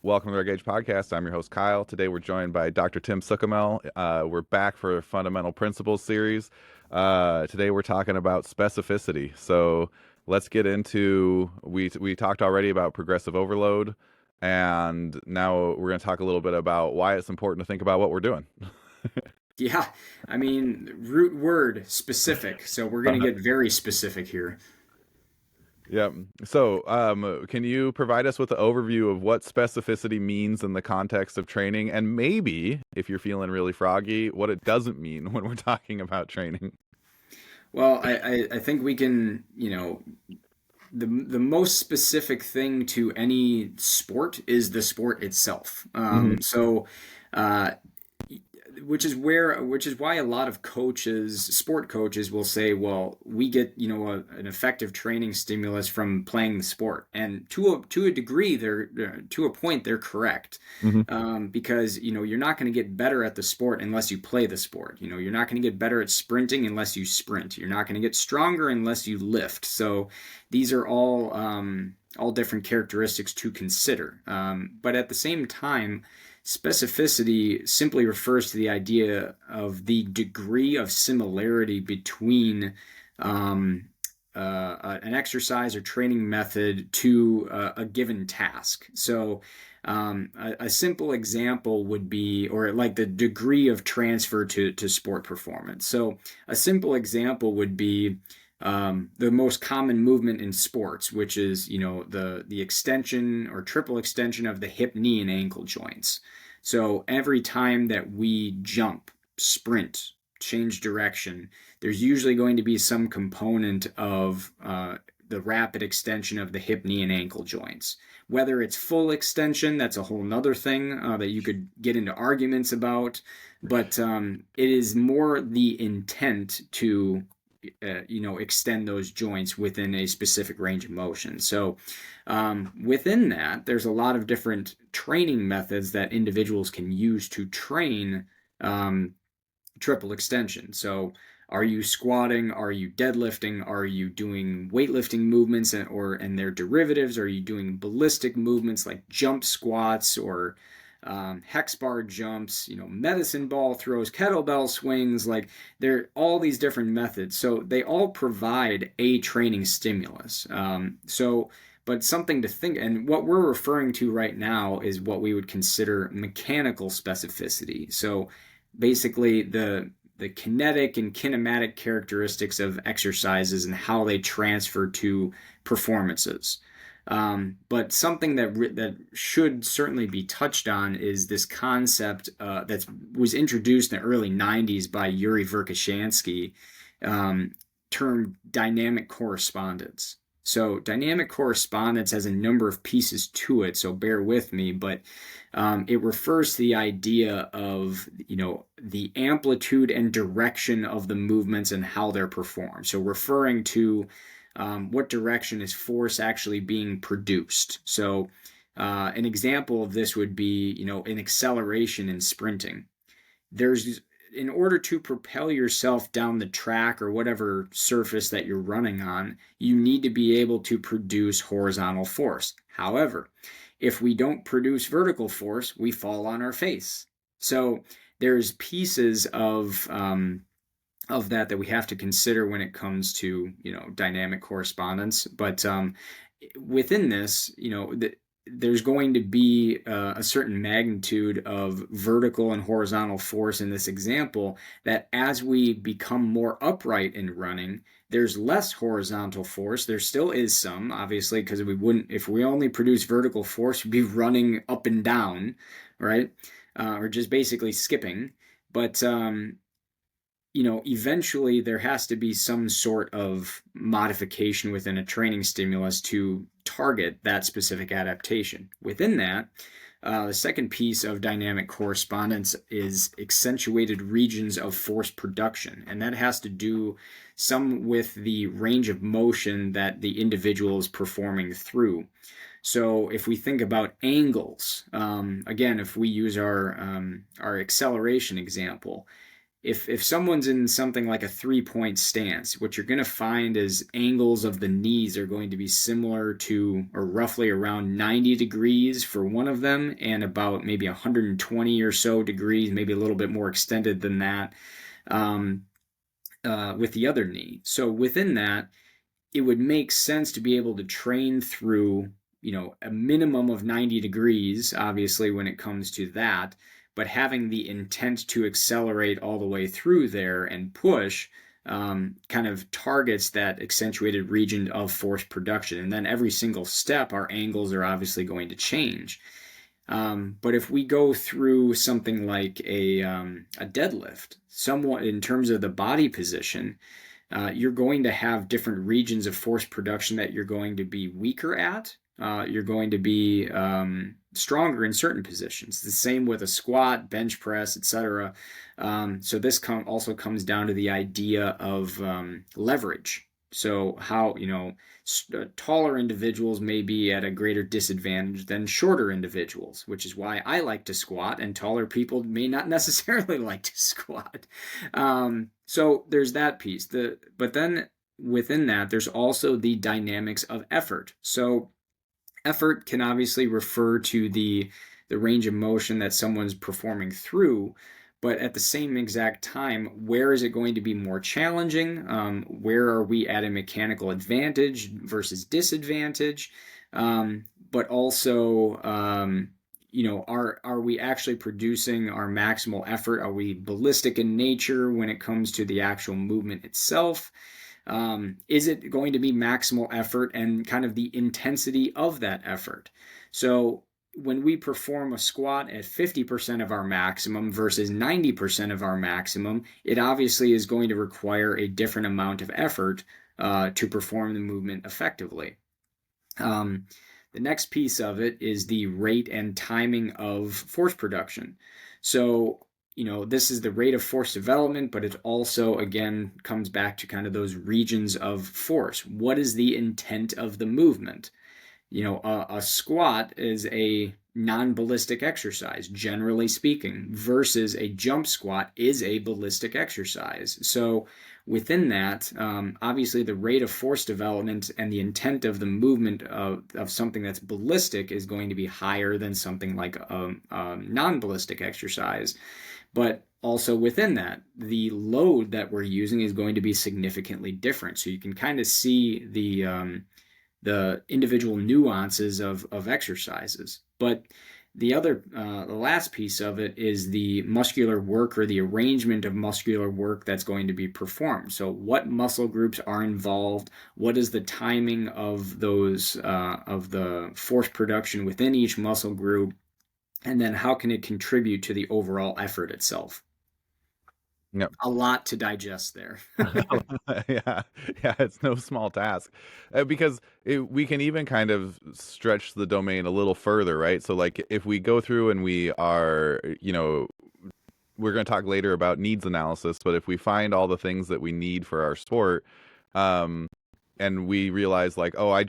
Welcome to our Gauge Podcast. I'm your host, Kyle. Today we're joined by Dr. Tim Suchomel. We're back for a Fundamental Principles series. Today we're talking about specificity. So let's get into, we talked already about progressive overload, and now we're going to talk a little bit about why it's important to think about what we're doing. Yeah, I mean, root word specific. So we're going to get very specific here. Yeah. So, can you provide us with an overview of what specificity means in the context of training, and maybe, if you're feeling really froggy, what it doesn't mean when we're talking about training? Well, I think we can, the most specific thing to any sport is the sport itself. Hmm. Uh, which is why a lot of sport coaches will say, well, we get an effective training stimulus from playing the sport, and to a degree, they're to a point they're correct. Hmm. Because you're not going to get better at the sport unless you play the sport. You're not going to get better at sprinting unless you sprint. You're not going to get stronger unless you lift. So these are all different characteristics to consider. But at the same time, specificity simply refers to the idea of the degree of similarity between an exercise or training method to a given task. So, a simple example would be, or like the degree of transfer to sport performance. So, a simple example would be the most common movement in sports, which is the extension or triple extension of the hip, knee, and ankle joints. So every time that we jump, sprint, change direction, there's usually going to be some component of the rapid extension of the hip, knee, and ankle joints. Whether it's full extension, that's a whole nother thing that you could get into arguments about. But it is more the intent to extend those joints within a specific range of motion. So within that, there's a lot of different training methods that individuals can use to train triple extension. So are you squatting? Are you deadlifting? Are you doing weightlifting movements and their derivatives? Are you doing ballistic movements like jump squats or hex bar jumps, medicine ball throws, kettlebell swings? Like, there are all these different methods. So they all provide a training stimulus. But something to think, and what we're referring to right now is what we would consider mechanical specificity. So basically the kinetic and kinematic characteristics of exercises and how they transfer to performances. But something that should certainly be touched on is this concept that was introduced in the early 90s by Yuri Verkhoshansky, termed dynamic correspondence. So dynamic correspondence has a number of pieces to it, so bear with me, but it refers to the idea of the amplitude and direction of the movements and how they're performed. So referring to what direction is force actually being produced. So an example of this would be an acceleration in sprinting. There's In order to propel yourself down the track or whatever surface that you're running on, you need to be able to produce horizontal force. However, if we don't produce vertical force, we fall on our face. So there's pieces of that we have to consider when it comes to dynamic correspondence. But within this, there's going to be a certain magnitude of vertical and horizontal force in this example, that as we become more upright in running, there's less horizontal force. There still is some, obviously, because if we only produce vertical force, we'd be running up and down, right? Or just basically skipping. But eventually there has to be some sort of modification within a training stimulus to target that specific adaptation. Within that, the second piece of dynamic correspondence is accentuated regions of force production, and that has to do some with the range of motion that the individual is performing through. So if we think about angles, again, if we use our acceleration example, if someone's in something like a 3-point stance, what you're going to find is angles of the knees are going to be similar to, or roughly around 90 degrees for one of them, and about maybe 120 or so degrees, maybe a little bit more extended than that, um, with the other knee. So within that, it would make sense to be able to train through, a minimum of 90 degrees, obviously, when it comes to that, but having the intent to accelerate all the way through there and push kind of targets that accentuated region of force production. And then every single step, our angles are obviously going to change. But if we go through something like a deadlift, somewhat in terms of the body position, you're going to have different regions of force production that you're going to be weaker at. You're going to be stronger in certain positions. The same with a squat, bench press, etc. So this also comes down to the idea of leverage. So how, taller individuals may be at a greater disadvantage than shorter individuals, which is why I like to squat and taller people may not necessarily like to squat. So there's that piece. But then within that, there's also the dynamics of effort. So effort can obviously refer to the range of motion that someone's performing through, but at the same exact time, where is it going to be more challenging? Where are we at a mechanical advantage versus disadvantage? But also, are we actually producing our maximal effort? Are we ballistic in nature when it comes to the actual movement itself? Is it going to be maximal effort and kind of the intensity of that effort? So when we perform a squat at 50% of our maximum versus 90% of our maximum, it obviously is going to require a different amount of effort to perform the movement effectively. The next piece of it is the rate and timing of force production. So, this is the rate of force development, but it also, again, comes back to kind of those regions of force. What is the intent of the movement? A squat is a non-ballistic exercise, generally speaking, versus a jump squat is a ballistic exercise. So within that, obviously the rate of force development and the intent of the movement of something that's ballistic is going to be higher than something like a non-ballistic exercise. But also within that, the load that we're using is going to be significantly different. So you can kind of see the individual nuances of exercises. But the last piece of it is the muscular work or the arrangement of muscular work that's going to be performed. So what muscle groups are involved? What is the timing of those of the force production within each muscle group? And then how can it contribute to the overall effort itself? Yep. A lot to digest there. Yeah, yeah, it's no small task, because we can even kind of stretch the domain a little further, right? So, like, if we go through and we are, we're going to talk later about needs analysis, but if we find all the things that we need for our sport, um, and we realize, like, oh, I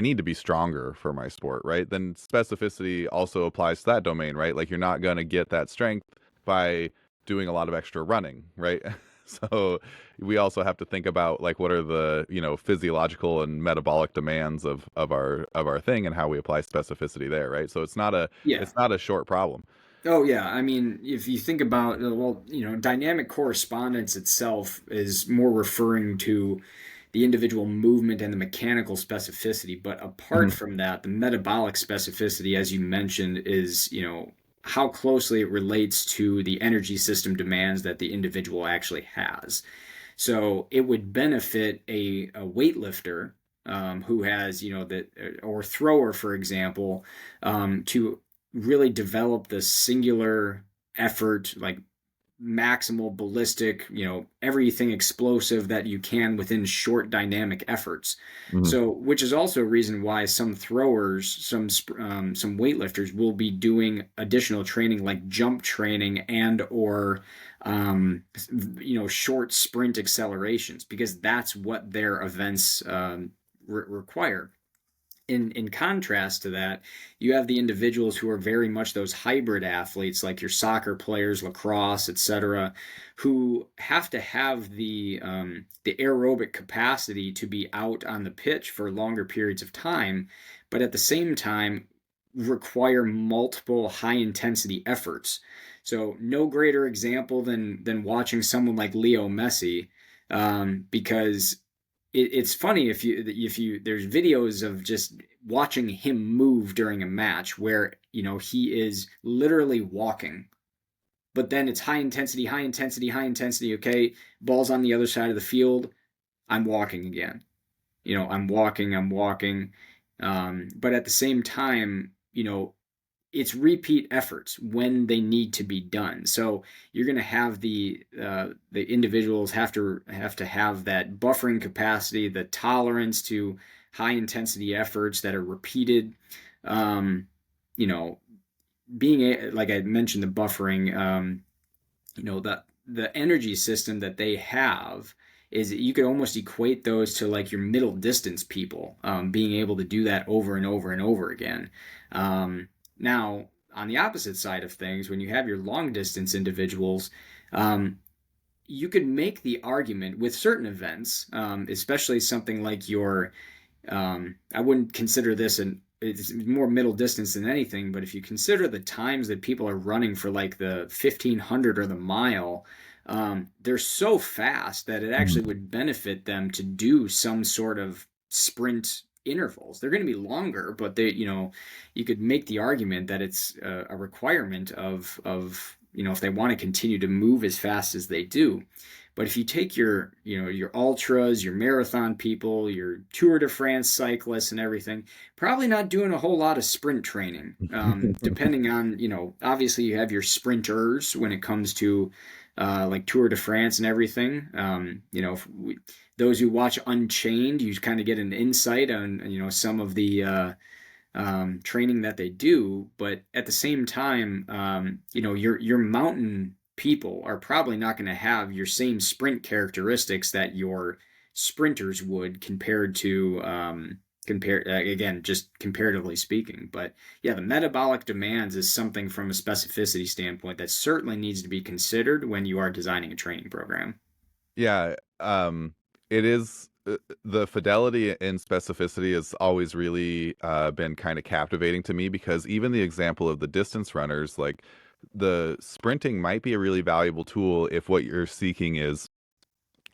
need to be stronger for my sport, right? Then specificity also applies to that domain, right? Like, you're not going to get that strength by doing a lot of extra running, right? So we also have to think about, like, what are the, physiological and metabolic demands of our thing and how we apply specificity there, right? So Yeah. it's not a short problem. Oh yeah, I mean, if you think about, well, dynamic correspondence itself is more referring to the individual movement and the mechanical specificity, but apart Mhm. from that, the metabolic specificity, as you mentioned, is, how closely it relates to the energy system demands that the individual actually has. So it would benefit a weightlifter who has, or thrower, for example, to really develop the singular effort, like maximal ballistic, everything explosive that you can within short dynamic efforts. Mhm. So, which is also a reason why some throwers, some weightlifters will be doing additional training like jump training and or short sprint accelerations because that's what their events require. In contrast to that, you have the individuals who are very much those hybrid athletes, like your soccer players, lacrosse, etc., who have to have the aerobic capacity to be out on the pitch for longer periods of time, but at the same time require multiple high intensity efforts. So no greater example than watching someone like Leo Messi, because it's funny if you there's videos of just watching him move during a match where he is literally walking, but then it's high intensity, high intensity, high intensity. Okay, ball's on the other side of the field. I'm walking again. I'm walking. But at the same time, it's repeat efforts when they need to be done. So you're going to have the individuals have that buffering capacity, the tolerance to high intensity efforts that are repeated. Um, you know, like I mentioned, the buffering. The energy system that they have is you could almost equate those to like your middle distance people, being able to do that over and over and over again. Now, on the opposite side of things, when you have your long distance individuals, you could make the argument with certain events, especially something like I wouldn't consider this it's more middle distance than anything, but if you consider the times that people are running for like the 1500 or the mile, they're so fast that it actually Mhm. would benefit them to do some sort of sprint intervals. They're going to be longer, but you could make the argument that it's a requirement of if they want to continue to move as fast as they do. But if you take your ultras, your marathon people, your Tour de France cyclists and everything, probably not doing a whole lot of sprint training. Depending on, obviously you have your sprinters when it comes to like Tour de France and everything. Those who watch Unchained, you kind of get an insight on, some of the training that they do. But at the same time, your mountain people are probably not going to have your same sprint characteristics that your sprinters would compared to again, just comparatively speaking. But yeah, the metabolic demands is something from a specificity standpoint that certainly needs to be considered when you are designing a training program. Yeah, it is the fidelity and specificity has always really been kind of captivating to me because even the example of the distance runners, like the sprinting might be a really valuable tool if what you're seeking is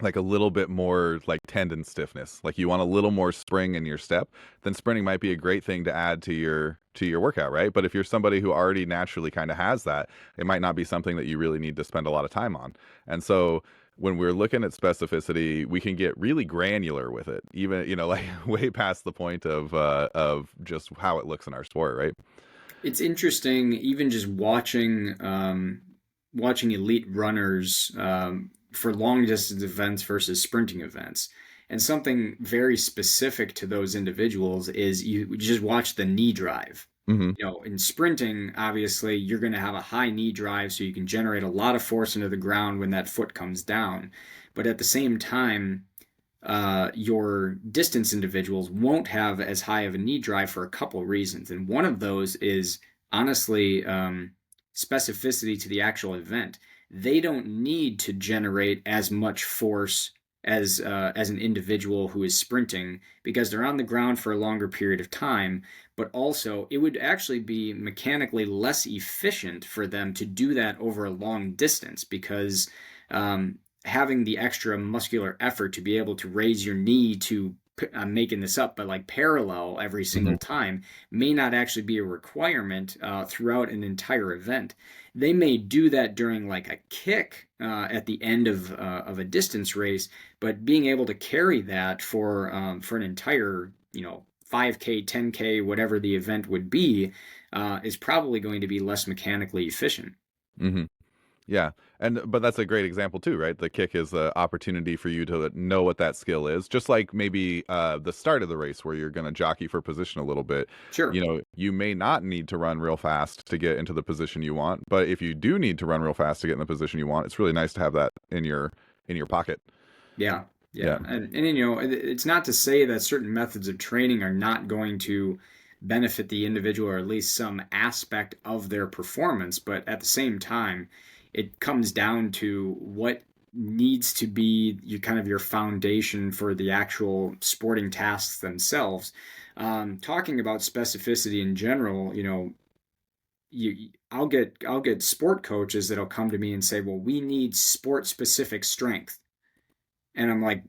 like a little bit more like tendon stiffness, like you want a little more spring in your step, then sprinting might be a great thing to add to your workout, right? But if you're somebody who already naturally kind of has that, it might not be something that you really need to spend a lot of time on. And so when we're looking at specificity, we can get really granular with it, even like way past the point of just how it looks in our sport, right? It's interesting, even just watching elite runners for long distance events versus sprinting events. And something very specific to those individuals is you just watch the knee drive. Hmm. In sprinting, obviously, you're going to have a high knee drive so you can generate a lot of force into the ground when that foot comes down. But at the same time, your distance individuals won't have as high of a knee drive for a couple of reasons. And one of those is honestly specificity to the actual event. They don't need to generate as much force as an individual who is sprinting because they're on the ground for a longer period of time. But also, it would actually be mechanically less efficient for them to do that over a long distance because having the extra muscular effort to be able to raise your knee to I'm making this up, but like parallel every Hmm. single time may not actually be a requirement throughout an entire event. They may do that during like a kick at the end of a distance race, but being able to carry that for an entire 5K, 10K, whatever the event would be, is probably going to be less mechanically efficient. Hmm. Yeah. But that's a great example too, right? The kick is an opportunity for you to know what that skill is. Just like maybe the start of the race where you're going to jockey for position a little bit. Sure. You may not need to run real fast to get into the position you want, but if you do need to run real fast to get in the position you want, it's really nice to have that in your pocket. Yeah. Yeah. Yeah, and it's not to say that certain methods of training are not going to benefit the individual or at least some aspect of their performance, but at the same time, it comes down to what needs to be your foundation for the actual sporting tasks themselves. Talking about specificity in general, I'll get sport coaches that'll come to me and say, "Well, we need sport specific strength," and I'm like,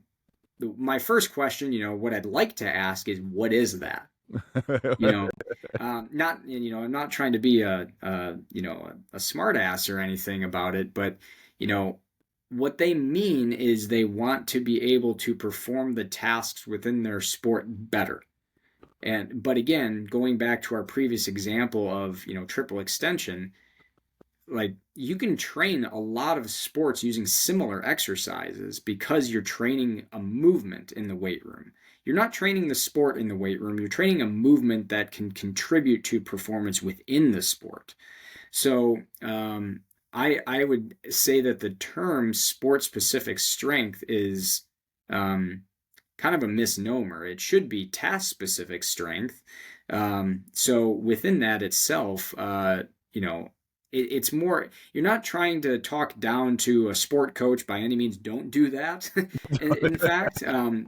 my first question, what I'd like to ask is, what is that? You know, not, I'm not trying to be a smart ass or anything about it, but, you know, what they mean is they want to be able to perform the tasks within their sport better. But again, going back to our previous example of, triple extension, like you can train a lot of sports using similar exercises because you're training a movement in the weight room. You're not training the sport in the weight room, you're training a movement that can contribute to performance within the sport. So I would say that the term sport specific strength is kind of a misnomer. It should be task specific strength. So within that itself, it's more, you're not trying to talk down to a sport coach by any means. Don't do that, in fact.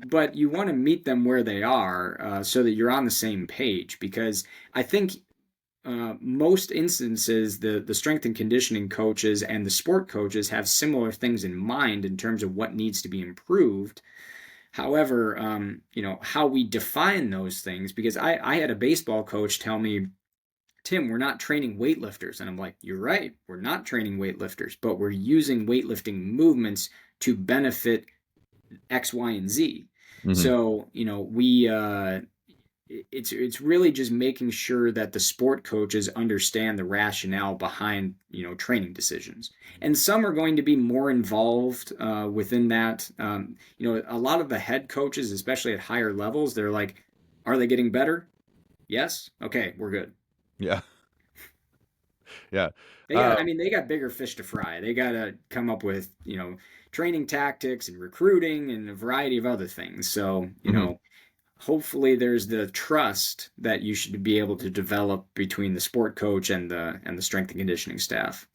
But you want to meet them where they are so that you're on the same page. Because I think most instances, the strength and conditioning coaches and the sport coaches have similar things in mind in terms of what needs to be improved. However, how we define those things, because I had a baseball coach tell me, "Tim, we're not training weightlifters." And I'm like, "You're right. We're not training weightlifters, but we're using weightlifting movements to benefit X, Y, and Z." Hmm. So, it's really just making sure that the sport coaches understand the rationale behind, training decisions. And some are going to be more involved within that. A lot of the head coaches, especially at higher levels, they're like, "Are they getting better? Yes. Okay, we're good." Yeah. Yeah. I mean, they got bigger fish to fry. They got to come up with, training tactics and recruiting and a variety of other things. So, Mhm. hopefully there's the trust that you should be able to develop between the sport coach and the strength and conditioning staff.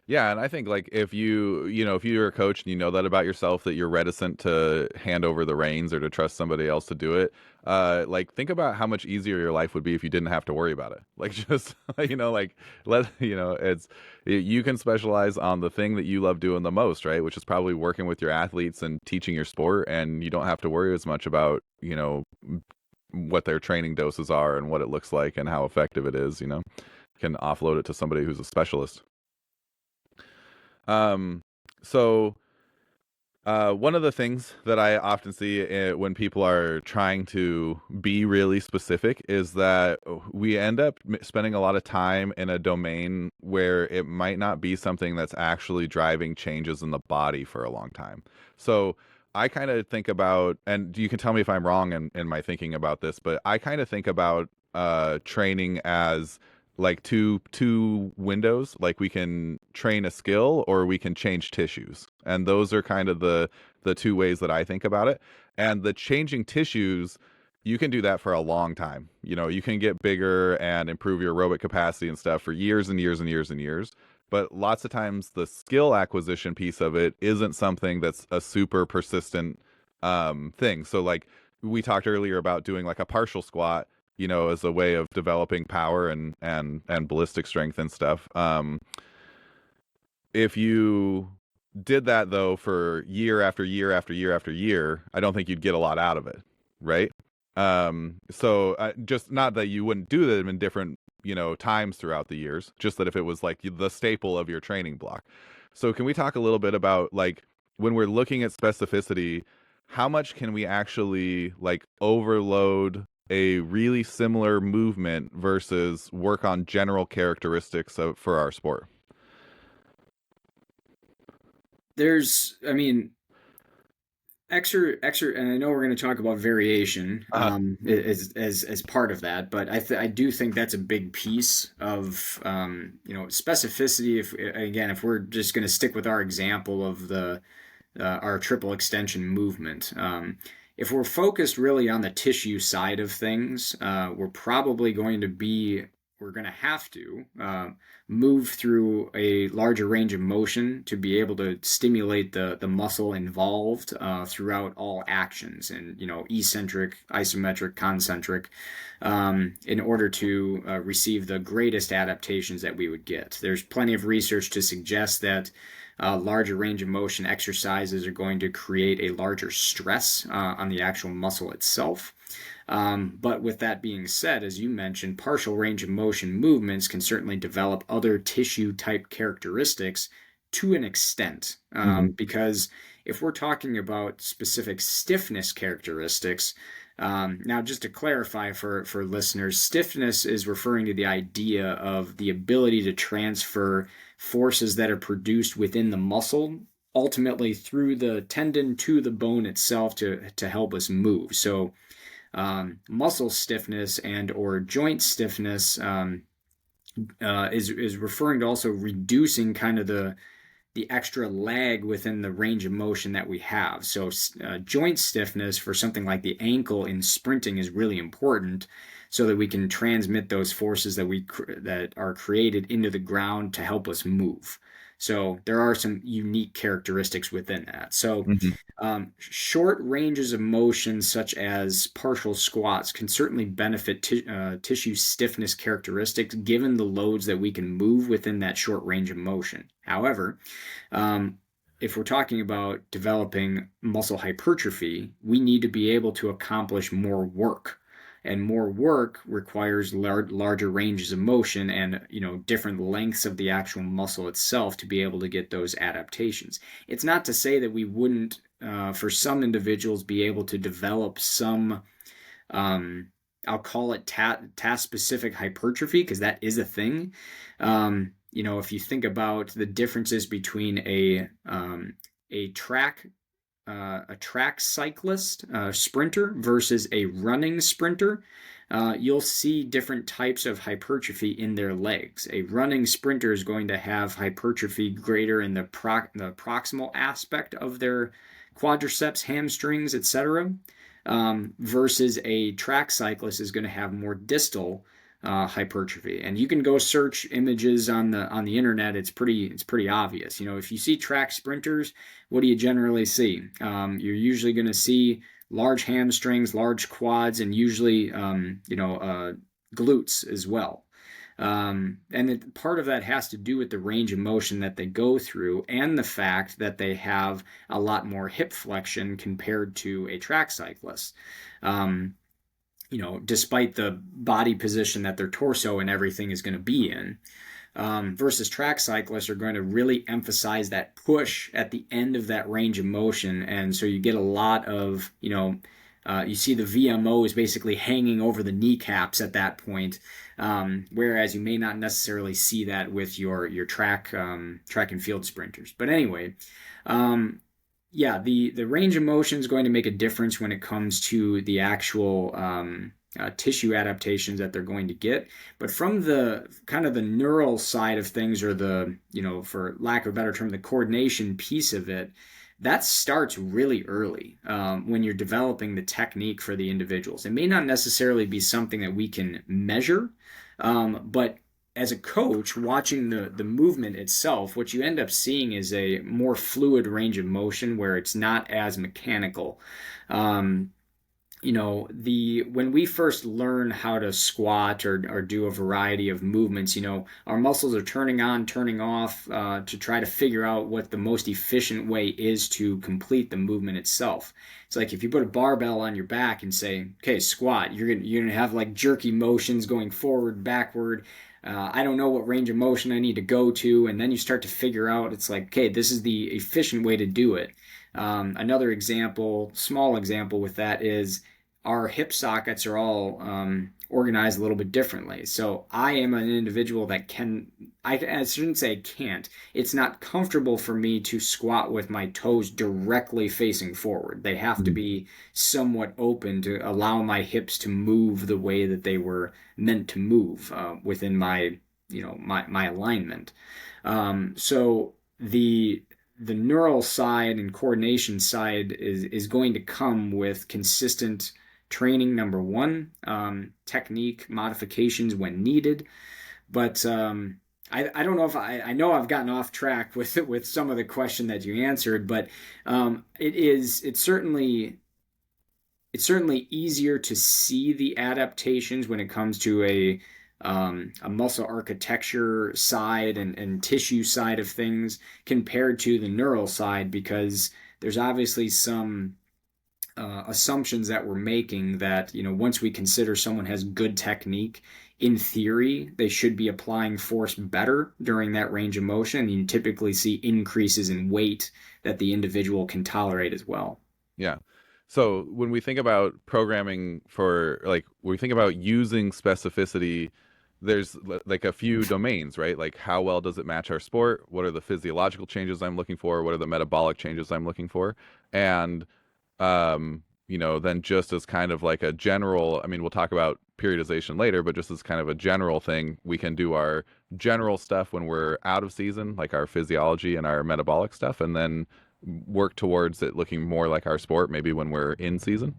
Yeah, and I think like if you're a coach and you know that about yourself, that you're reticent to hand over the reins or to trust somebody else to do it, like think about how much easier your life would be if you didn't have to worry about it. Like just like it's you can specialize on the thing that you love doing the most, right? Which is probably working with your athletes and teaching your sport, and you don't have to worry as much about what their training doses are and what it looks like and how effective it is. You can offload it to somebody who's a specialist. Um, so one of the things that I often see when people are trying to be really specific is that we end up spending a lot of time in a domain where it might not be something that's actually driving changes in the body for a long time. So I kind of think about, and you can tell me if I'm wrong in my thinking about this, but I kind of think about training as like two windows. Like we can train a skill or we can change tissues, and those are kind of the two ways that I think about it. And the changing tissues, you can do that for a long time. You can get bigger and improve your aerobic capacity and stuff for years and years and years and years. But lots of times the skill acquisition piece of it isn't something that's a super persistent thing. So like we talked earlier about doing like a partial squat, as a way of developing power and ballistic strength and stuff. If you did that though for year after year after year after year, I don't think you'd get a lot out of it, right? So just not that you wouldn't do them in different, times throughout the years, just that if it was like the staple of your training block. So can we talk a little bit about like when we're looking at specificity, how much can we actually like overload a really similar movement versus work on general characteristics for our sport? I mean, and I know we're going to talk about variation as part of that, but I do think that's a big piece of specificity. If we're just going to stick with our example of our triple extension movement. If we're focused really on the tissue side of things, we're going to have to move through a larger range of motion to be able to stimulate the muscle involved throughout all actions, and eccentric, isometric, concentric, in order to receive the greatest adaptations that we would get. There's plenty of research to suggest that larger range of motion exercises are going to create a larger stress on the actual muscle itself. But with that being said, as you mentioned, partial range of motion movements can certainly develop other tissue type characteristics to an extent. Hmm. Because if we're talking about specific stiffness characteristics, now just to clarify for listeners, stiffness is referring to the idea of the ability to transfer forces that are produced within the muscle ultimately through the tendon to the bone itself to help us move. So muscle stiffness and or joint stiffness is referring to also reducing kind of the extra lag within the range of motion that we have. So joint stiffness for something like the ankle in sprinting is really important, so that we can transmit those forces that are created into the ground to help us move. So there are some unique characteristics within that. So Hmm. short ranges of motion, such as partial squats, can certainly benefit tissue stiffness characteristics given the loads that we can move within that short range of motion. However, um, if we're talking about developing muscle hypertrophy, we need to be able to accomplish more work. And more work requires larger ranges of motion and different lengths of the actual muscle itself to be able to get those adaptations. It's not to say that we wouldn't, for some individuals, be able to develop some, um, I'll call it task specific hypertrophy, because that is a thing. If you think about the differences between a track a track cyclist, sprinter, versus a running sprinter, you'll see different types of hypertrophy in their legs. A running sprinter is going to have hypertrophy greater in the proximal aspect of their quadriceps, hamstrings, etc., versus a track cyclist is going to have more distal hypertrophy. And you can go search images on the internet. It's pretty obvious. If you see track sprinters, what do you generally see? You're usually going to see large hamstrings, large quads, and usually glutes as well. And part of that has to do with the range of motion that they go through, and the fact that they have a lot more hip flexion compared to a track cyclist. Um, Despite the body position that their torso and everything is going to be in. Versus track cyclists are going to really emphasize that push at the end of that range of motion. And so you get a lot of, you see the VMO is basically hanging over the kneecaps at that point. Whereas you may not necessarily see that with your track and field sprinters. But anyway, yeah, the range of motion is going to make a difference when it comes to the actual tissue adaptations that they're going to get. But from the kind of the neural side of things, or for lack of a better term, the coordination piece of it, that starts really early when you're developing the technique for the individuals. It may not necessarily be something that we can measure, but as a coach watching the movement itself, what you end up seeing is a more fluid range of motion where it's not as mechanical. Um, when we first learn how to squat or do a variety of movements, our muscles are turning on, turning off to try to figure out what the most efficient way is to complete the movement itself. It's like if you put a barbell on your back and say, okay, squat, you're gonna have like jerky motions going forward, backward. I don't know what range of motion I need to go to. And then you start to figure out, it's like, okay, this is the efficient way to do it. Another example, small example with that is our hip sockets are all organized a little bit differently. So I am an individual that I shouldn't say can't. It's not comfortable for me to squat with my toes directly facing forward. They have to be somewhat open to allow my hips to move the way that they were meant to move within my alignment. So the the neural side and coordination side is going to come with consistent training, number one, technique modifications when needed. But I don't know if I know I've gotten off track with some of the question that you answered, but it's certainly easier to see the adaptations when it comes to a muscle architecture side and tissue side of things compared to the neural side, because there's obviously some assumptions that we're making that, once we consider someone has good technique, in theory, they should be applying force better during that range of motion. And you typically see increases in weight that the individual can tolerate as well. Yeah. So when we think about programming for like when we think about using specificity, there's like a few domains, right? Like how well does it match our sport? What are the physiological changes I'm looking for? What are the metabolic changes I'm looking for? And then just as kind of like a general, I mean, we'll talk about periodization later, but just as kind of a general thing, we can do our general stuff when we're out of season, like our physiology and our metabolic stuff, and then work towards it looking more like our sport, maybe when we're in season.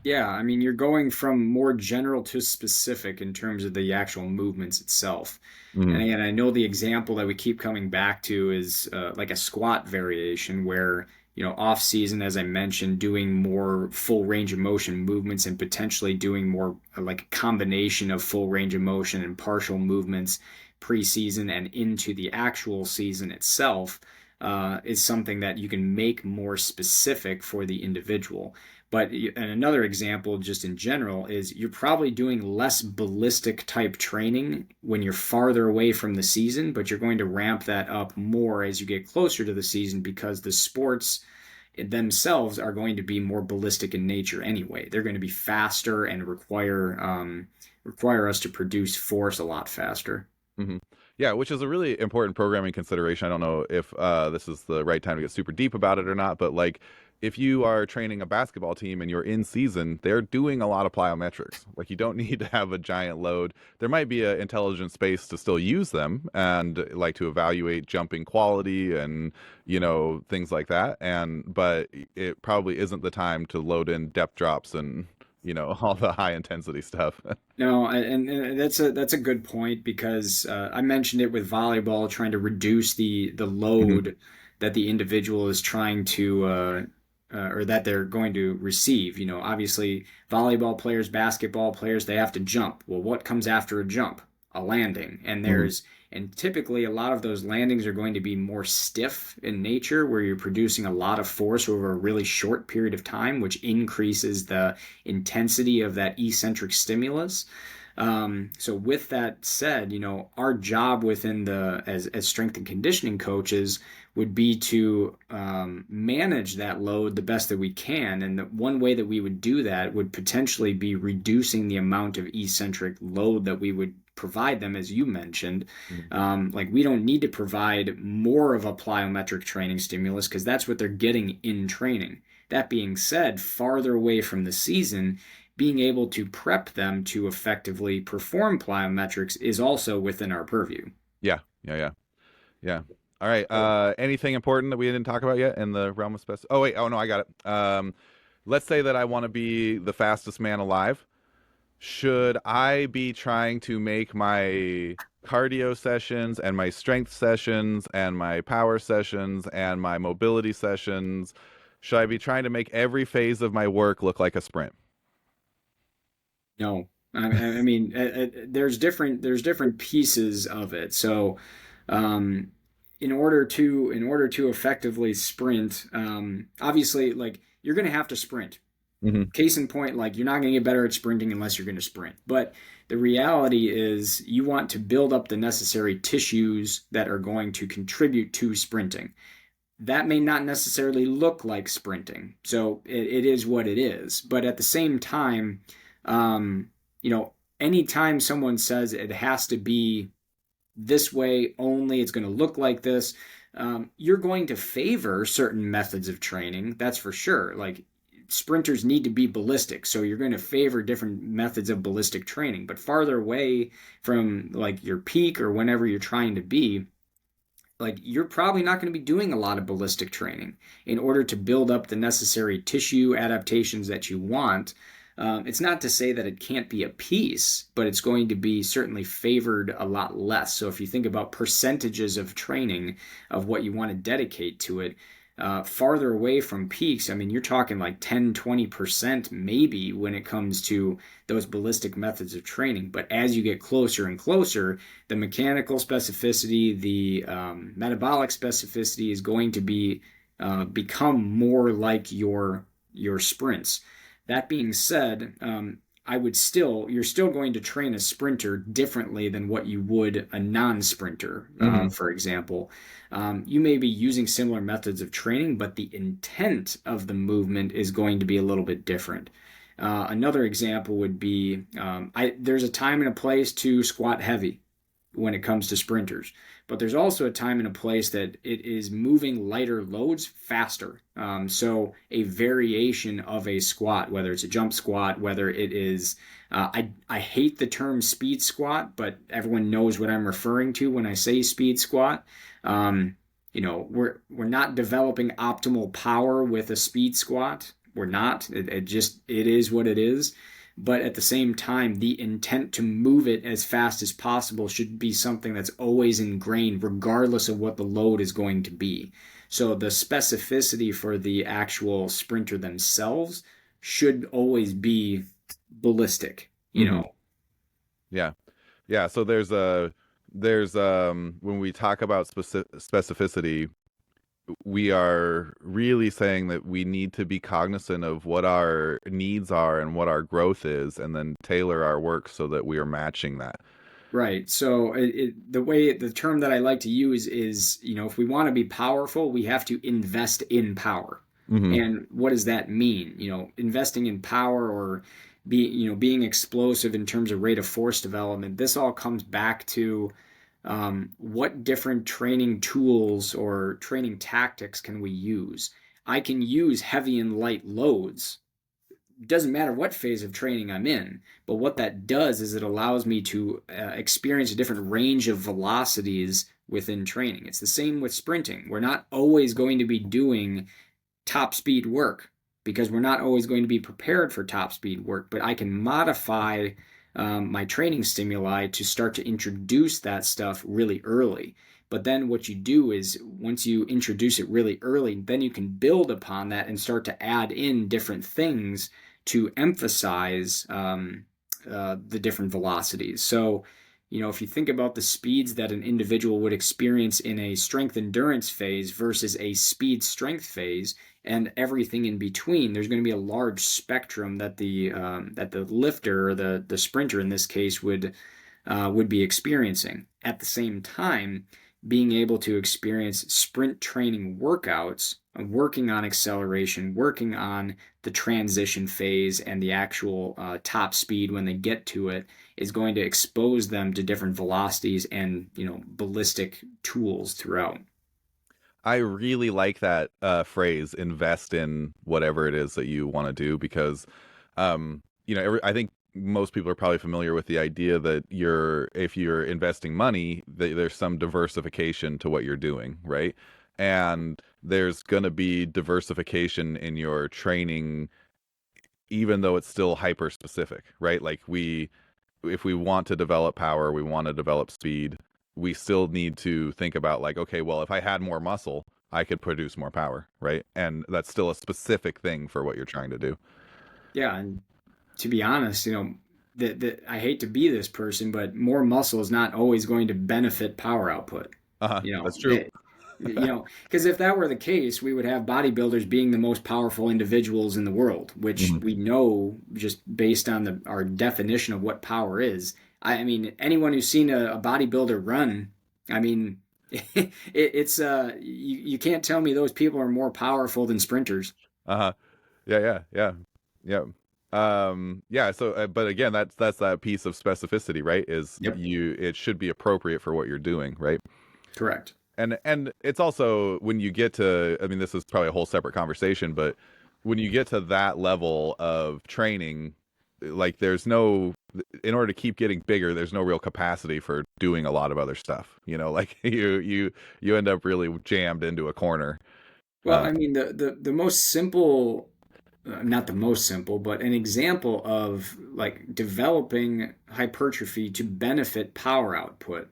Yeah, I mean, you're going from more general to specific in terms of the actual movements itself. And Hmm. again, I know the example that we keep coming back to is like a squat variation where, off season, as I mentioned, doing more full range of motion movements and potentially doing more like a combination of full range of motion and partial movements preseason and into the actual season itself is something that you can make more specific for the individual. But and another example, just in general, is you're probably doing less ballistic type training when you're farther away from the season, but you're going to ramp that up more as you get closer to the season because the sports themselves are going to be more ballistic in nature anyway. They're going to be faster and require us to produce force a lot faster. Hmm. Yeah, which is a really important programming consideration. I don't know if this is the right time to get super deep about it or not, but like if you are training a basketball team and you're in season, they're doing a lot of plyometrics. Like you don't need to have a giant load. There might be an intelligent space to still use them and like to evaluate jumping quality and things like that. And but it probably isn't the time to load in depth drops and all the high intensity stuff. No, and that's a good point because I mentioned it with volleyball, trying to reduce the Hmm. load that the individual is trying to or that they're going to receive. Obviously, volleyball players, basketball players, they have to jump. Well, what comes after a jump? A landing, Hmm. and typically a lot of those landings are going to be more stiff in nature, where you're producing a lot of force over a really short period of time, which increases the intensity of that eccentric stimulus. So with that said, our job within as strength and conditioning coaches would be to manage that load the best that we can. And the one way that we would do that would potentially be reducing the amount of eccentric load that we would provide them, as you mentioned. Like we don't need to provide more of a plyometric training stimulus because that's what they're getting in training. That being said, farther away from the season, being able to prep them to effectively perform plyometrics is also within our purview. Yeah, yeah, yeah. Yeah. All right. Anything important that we didn't talk about yet in the realm of spec? Oh wait. Oh no, I got it. Let's say that I want to be the fastest man alive. Should I be trying to make my cardio sessions and my strength sessions and my power sessions and my mobility sessions? Should I be trying to make every phase of my work look like a sprint? No, I mean, there's different pieces of it. So, um, in order to effectively sprint, obviously, like you're going to have to sprint. Hmm. Case in point, like you're not going to get better at sprinting unless you're going to sprint. But the reality is, you want to build up the necessary tissues that are going to contribute to sprinting. That may not necessarily look like sprinting. So it is what it is. But at the same time, um, you know, anytime someone says it has to be this way only, it's going to look like this, you're going to favor certain methods of training. That's for sure. Like sprinters need to be ballistic. So you're going to favor different methods of ballistic training. But farther away from like your peak or whenever you're trying to be, like you're probably not going to be doing a lot of ballistic training in order to build up the necessary tissue adaptations that you want. It's not to say that it can't be a piece, but it's going to be certainly favored a lot less. So if you think about percentages of training of what you want to dedicate to it, farther away from peaks, I mean, you're talking like 10, 20% maybe when it comes to those ballistic methods of training. But as you get closer and closer, the mechanical specificity, the metabolic specificity is going to be become more like your sprints. That being said, I would still you're still going to train a sprinter differently than what you would a non-sprinter, Hmm. for example. You may be using similar methods of training, but the intent of the movement is going to be a little bit different. Another example would be there's a time and a place to squat heavy when it comes to sprinters. But there's also a time and a place that it is moving lighter loads faster. So a variation of a squat, whether it's a jump squat, whether it is, I hate the term speed squat, but everyone knows what I'm referring to when I say speed squat. Um, we're not developing optimal power with a speed squat. We're not. It is what it is, but at the same time, the intent to move it as fast as possible should be something that's always ingrained, regardless of what the load is going to be. So the specificity for the actual sprinter themselves should always be ballistic, you Hmm. know. Yeah. Yeah. So there's when we talk about specificity, we are really saying that we need to be cognizant of what our needs are and what our growth is, and then tailor our work so that we are matching that. Right. So the term that I like to use is, if we want to be powerful, we have to invest in power. Hmm. And what does that mean? Investing in power or being explosive in terms of rate of force development. This all comes back to what different training tools or training tactics can we use? I can use heavy and light loads, doesn't matter what phase of training I'm in, but what that does is it allows me to experience a different range of velocities within training. It's the same with sprinting. We're not always going to be doing top speed work because we're not always going to be prepared for top speed work, but I can modify my training stimuli to start to introduce that stuff really early. But then what you do is once you introduce it really early, then you can build upon that and start to add in different things to emphasize the different velocities. So, if you think about the speeds that an individual would experience in a strength endurance phase versus a speed strength phase, and everything in between, there's going to be a large spectrum that the lifter or the sprinter in this case would be experiencing. At the same time, being able to experience sprint training workouts, working on acceleration, working on the transition phase and the actual top speed when they get to it is going to expose them to different velocities and ballistic tools throughout. I really like that phrase, invest in whatever it is that you want to do, because I think most people are probably familiar with the idea that if you're investing money, there's some diversification to what you're doing, right? And there's going to be diversification in your training, even though it's still hyper specific, right? Like if we want to develop power, we want to develop speed, we still need to think about, like, okay, well, if I had more muscle, I could produce more power, right? And that's still a specific thing for what you're trying to do. Yeah, and to be honest, that I hate to be this person, but more muscle is not always going to benefit power output. Uh-huh. You That's know, true. because if that were the case, we would have bodybuilders being the most powerful individuals in the world, which Mhm. we know just based on our definition of what power is. I mean, anyone who's seen a bodybuilder run, I mean, it's you can't tell me those people are more powerful than sprinters. Uh-huh. Yeah, yeah, yeah. Yeah. Yeah, so but again, that's that piece of specificity, right? Is Yep, it should be appropriate for what you're doing, right? correct. And it's also when you get to, I mean, this is probably a whole separate conversation, but when you get to that level of training, like there's no, in order to keep getting bigger, there's no real capacity for doing a lot of other stuff. Like you end up really jammed into a corner. Well, Uh, I mean, the most simple, not the most simple, but an example of like developing hypertrophy to benefit power output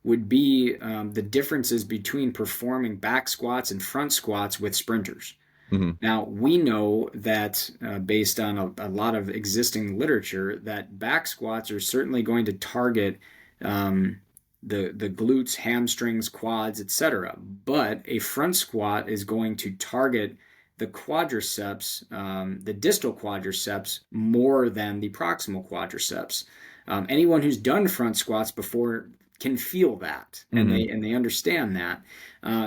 would be the differences between performing back squats and front squats with sprinters. mhm, Now, we know that based on a lot of existing literature, that back squats are certainly going to target um, the glutes, hamstrings, quads, etc. But a front squat is going to target the quadriceps, the distal quadriceps, more than the proximal quadriceps. Anyone who's done front squats before can feel that, and mhm, they understand that.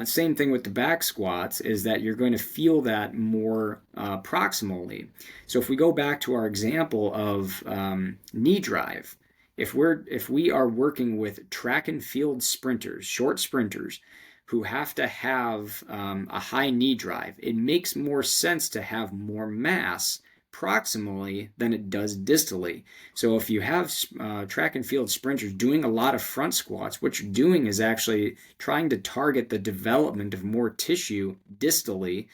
Same thing with the back squats is that you're going to feel that more proximally. So if we go back to our example of knee drive, if we are working with track and field sprinters, short sprinters, who have to have a high knee drive, it makes more sense to have more mass proximally than it does distally. So if you have track and field sprinters doing a lot of front squats, what you're doing is actually trying to target the development of more tissue distally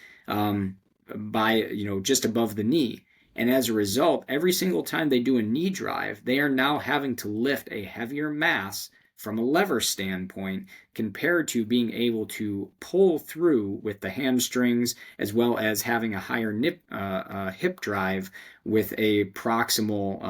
by just above the knee. And as a result, every single time they do a knee drive, they are now having to lift a heavier mass from a lever standpoint compared to being able to pull through with the hamstrings as well as having a higher hip drive with a proximal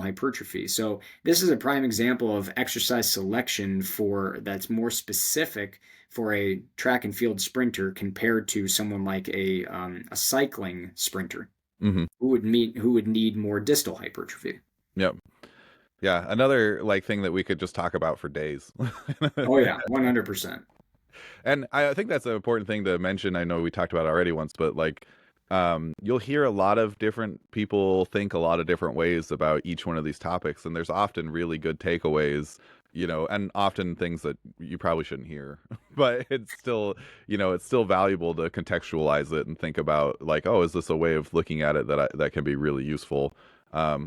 hypertrophy. So this is a prime example of exercise selection for that's more specific for a track and field sprinter compared to someone like a cycling sprinter mhm. who would need more distal hypertrophy. Yep. Yeah, another like thing that we could just talk about for days. Oh yeah, 100%. And I think that's an important thing to mention. I know we talked about it already once, but like you'll hear a lot of different people think a lot of different ways about each one of these topics, and there's often really good takeaways, and often things that you probably shouldn't hear. But it's still valuable to contextualize it and think about like, oh, is this a way of looking at it that can be really useful?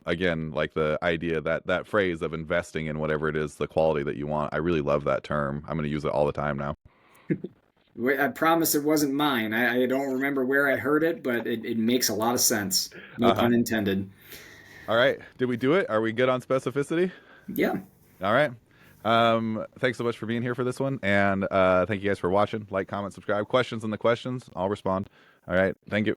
Again, like the idea that phrase of investing in whatever it is, the quality that you want. I really love that term. I'm going to use it all the time now. I promise it wasn't mine. I don't remember where I heard it, but it makes a lot of sense. No Uh-huh. pun intended. All right. Did we do it? Are we good on specificity? Yeah. All right. Thanks so much for being here for this one. And thank you guys for watching. Like, comment, subscribe. Questions in the questions. I'll respond. All right. Thank you.